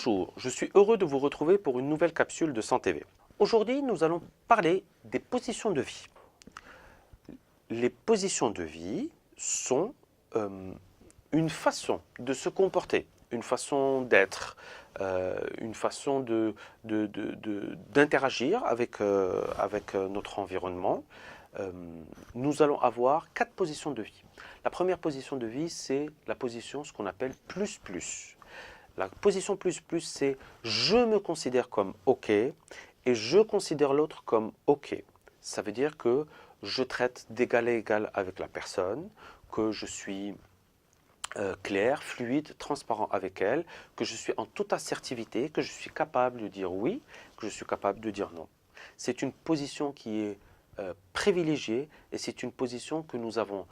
Bonjour, je suis heureux de vous retrouver pour une nouvelle capsule de Santé V. Aujourd'hui, nous allons parler des positions de vie. Les positions de vie sont une façon de se comporter, une façon d'être, une façon d'interagir avec notre environnement. Nous allons avoir 4 positions de vie. La première position de vie, c'est la position, ce qu'on appelle plus plus. La position plus plus, c'est je me considère comme OK et je considère l'autre comme OK. Ça veut dire que je traite d'égal à égal avec la personne, que je suis clair, fluide, transparent avec elle, que je suis en toute assertivité, que je suis capable de dire oui, que je suis capable de dire non. C'est une position qui est privilégiée et c'est une position que nous avons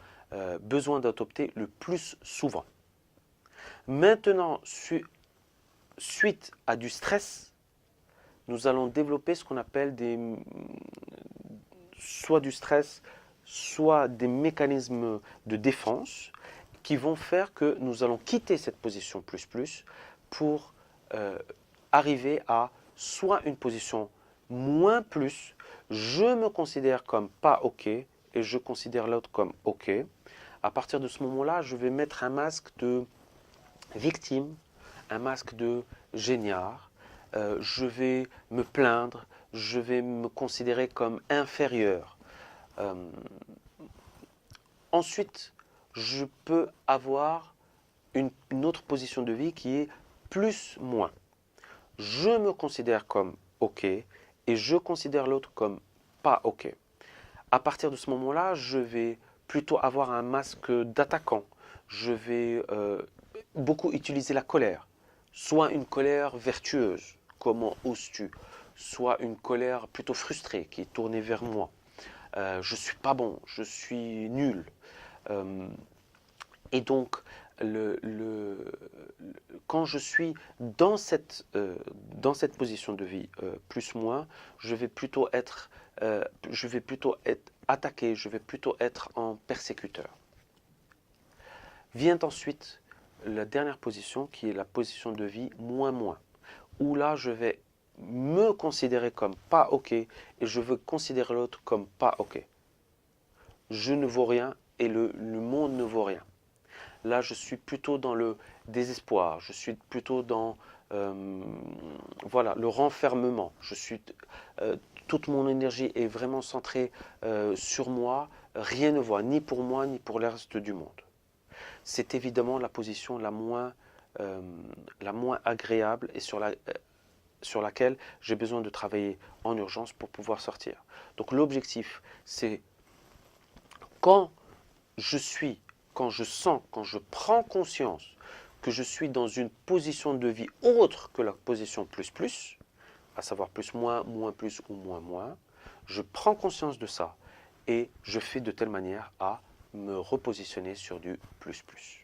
besoin d'adopter le plus souvent. Maintenant, suite à du stress, nous allons développer ce qu'on appelle soit du stress, soit des mécanismes de défense qui vont faire que nous allons quitter cette position plus plus pour arriver à soit une position moins plus, je me considère comme pas OK et je considère l'autre comme OK. À partir de ce moment-là, je vais mettre un masque de victime, un masque de géniard, je vais me plaindre, je vais me considérer comme inférieur. Ensuite, je peux avoir une autre position de vie qui est plus-moins. Je me considère comme OK et je considère l'autre comme pas OK. À partir de ce moment-là, je vais plutôt avoir un masque d'attaquant. Je vais beaucoup utiliser la colère. Soit une colère vertueuse, comment oses-tu? Soit une colère plutôt frustrée qui est tournée vers moi. Je suis pas bon, je suis nul. Et donc, quand je suis dans cette position de vie plus-moins, je vais plutôt être attaqué, je vais plutôt être en persécuteur. Vient ensuite la dernière position qui est la position de vie moins-moins, où là je vais me considérer comme pas OK et je veux considérer l'autre comme pas OK. Je ne vaux rien et le monde ne vaut rien. Là, je suis plutôt dans le désespoir, je suis plutôt dans voilà, le renfermement. Toute mon énergie est vraiment centrée sur moi, rien ne vaut, ni pour moi, ni pour le reste du monde. C'est évidemment la position la moins agréable et sur laquelle j'ai besoin de travailler en urgence pour pouvoir sortir. Donc l'objectif, c'est quand je sens, quand je prends conscience que je suis dans une position de vie autre que la position plus plus, à savoir plus moins, moins plus ou moins moins, je prends conscience de ça et je fais de telle manière à me repositionner sur du plus plus.